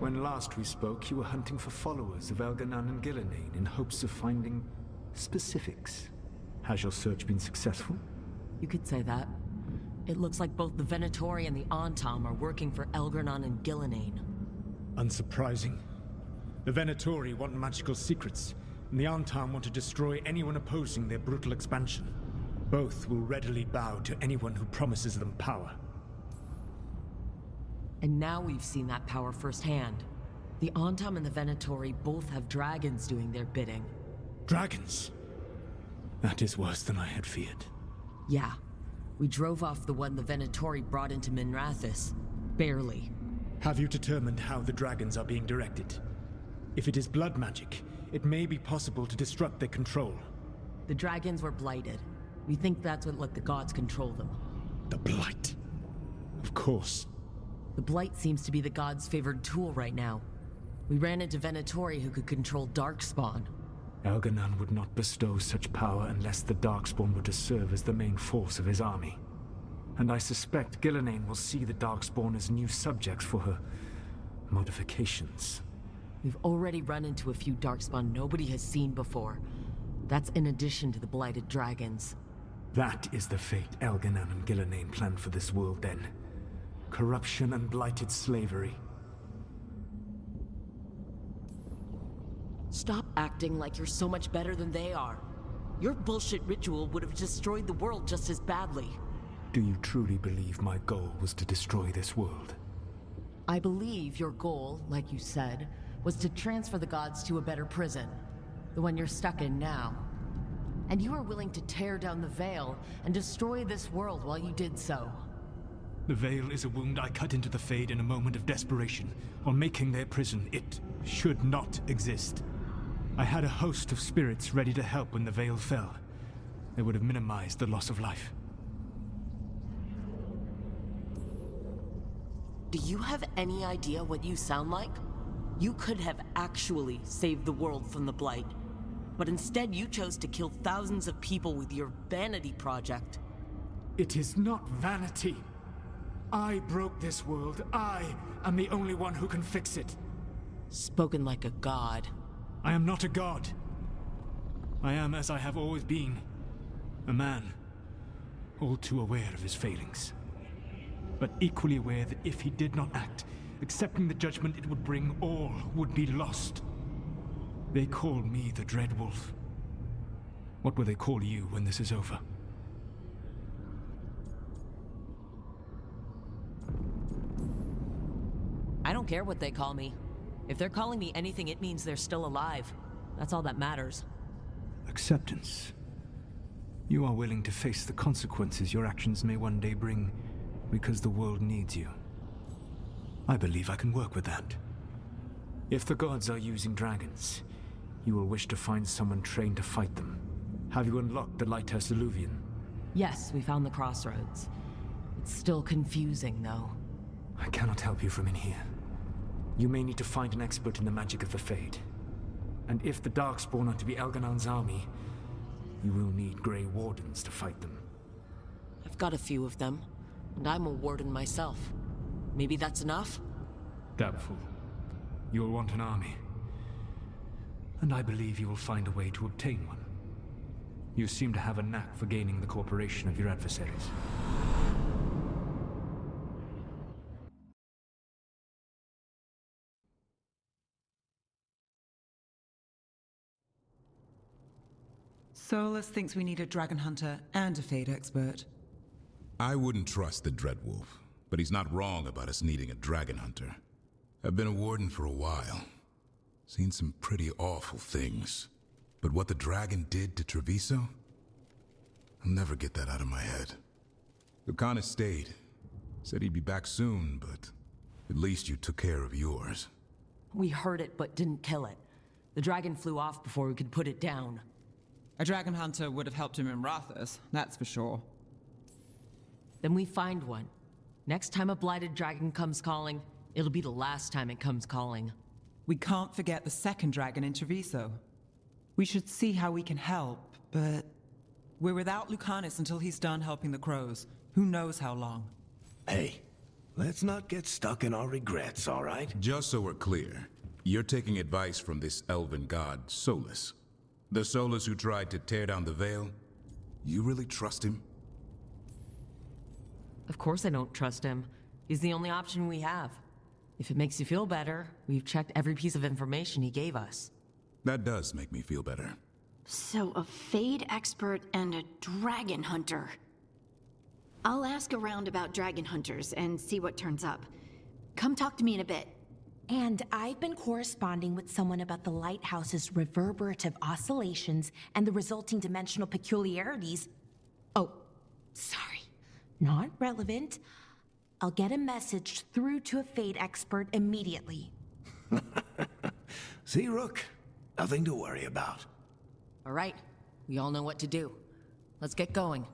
When last we spoke, you were hunting for followers of Elganan and Gillenane in hopes of finding specifics. Has your search been successful? You could say that. It looks like both the Venatori and the Antam are working for Elganan and Gillenane. Unsurprising. The Venatori want magical secrets, and the Antam want to destroy anyone opposing their brutal expansion. Both will readily bow to anyone who promises them power. And now we've seen that power firsthand. The Antam and the Venatori both have dragons doing their bidding. Dragons? That is worse than I had feared. Yeah. We drove off the one the Venatori brought into Minrathous. Barely. Have you determined how the dragons are being directed? If it is blood magic, it may be possible to disrupt their control. The dragons were blighted. We think that's what let the gods control them. The Blight. Of course. The Blight seems to be the gods' favored tool right now. We ran into Venatori who could control Darkspawn. Elganan would not bestow such power unless the Darkspawn were to serve as the main force of his army. And I suspect Gillenane will see the Darkspawn as new subjects for her modifications. We've already run into a few Darkspawn nobody has seen before. That's in addition to the blighted dragons. That is the fate Elganan and Gillenane planned for this world then. Corruption and blighted slavery. Stop acting like you're so much better than they are. Your bullshit ritual would have destroyed the world just as badly. Do you truly believe my goal was to destroy this world? I believe your goal, like you said, was to transfer the gods to a better prison. The one you're stuck in now. And you were willing to tear down the veil and destroy this world while you did so. The veil is a wound I cut into the Fade in a moment of desperation. On making their prison, it should not exist. I had a host of spirits ready to help when the veil fell. They would have minimized the loss of life. Do you have any idea what you sound like? You could have actually saved the world from the Blight. But instead you chose to kill thousands of people with your vanity project. It is not vanity. I broke this world. I am the only one who can fix it. Spoken like a god. I am not a god. I am as I have always been. A man. All too aware of his failings. But equally aware that if he did not act, accepting the judgment it would bring, all would be lost. They call me the Dread Wolf. What will they call you when this is over? I don't care what they call me. If they're calling me anything, it means they're still alive. That's all that matters. Acceptance. You are willing to face the consequences your actions may one day bring because the world needs you. I believe I can work with that. If the gods are using dragons, you will wish to find someone trained to fight them. Have you unlocked the Lighthouse Illuvian? Yes, we found the crossroads. It's still confusing, though. I cannot help you from in here. You may need to find an expert in the magic of the Fade. And if the Darkspawn are to be Elganan's army, you will need Grey Wardens to fight them. I've got a few of them, and I'm a warden myself. Maybe that's enough? Doubtful. You'll want an army. And I believe you will find a way to obtain one. You seem to have a knack for gaining the cooperation of your adversaries. Solas thinks we need a dragon hunter and a Fade expert. I wouldn't trust the Dreadwolf, but he's not wrong about us needing a dragon hunter. I've been a warden for a while. Seen some pretty awful things. But what the dragon did to Treviso? I'll never get that out of my head. Lucanus stayed. Said he'd be back soon, but at least you took care of yours. We heard it, but didn't kill it. The dragon flew off before we could put it down. A dragon hunter would have helped him in Minrathous, that's for sure. Then we find one. Next time a blighted dragon comes calling, it'll be the last time it comes calling. We can't forget the second dragon in Treviso. We should see how we can help, but we're without Lucanus until he's done helping the crows. Who knows how long? Hey, Let's not get stuck in our regrets, all right? Just so we're clear, you're taking advice from this elven god, Solas. The Solas who tried to tear down the veil? You really trust him? Of course I don't trust him. He's the only option we have. If it makes you feel better, we've checked every piece of information he gave us. That does make me feel better. So a Fade expert and a dragon hunter. I'll ask around about dragon hunters and see what turns up. Come talk to me in a bit. And I've been corresponding with someone about the lighthouse's reverberative oscillations and the resulting dimensional peculiarities. Oh, sorry. Not relevant. I'll get a message through to a Fade expert immediately. See, Rook? Nothing to worry about. All right, we all know what to do. Let's get going.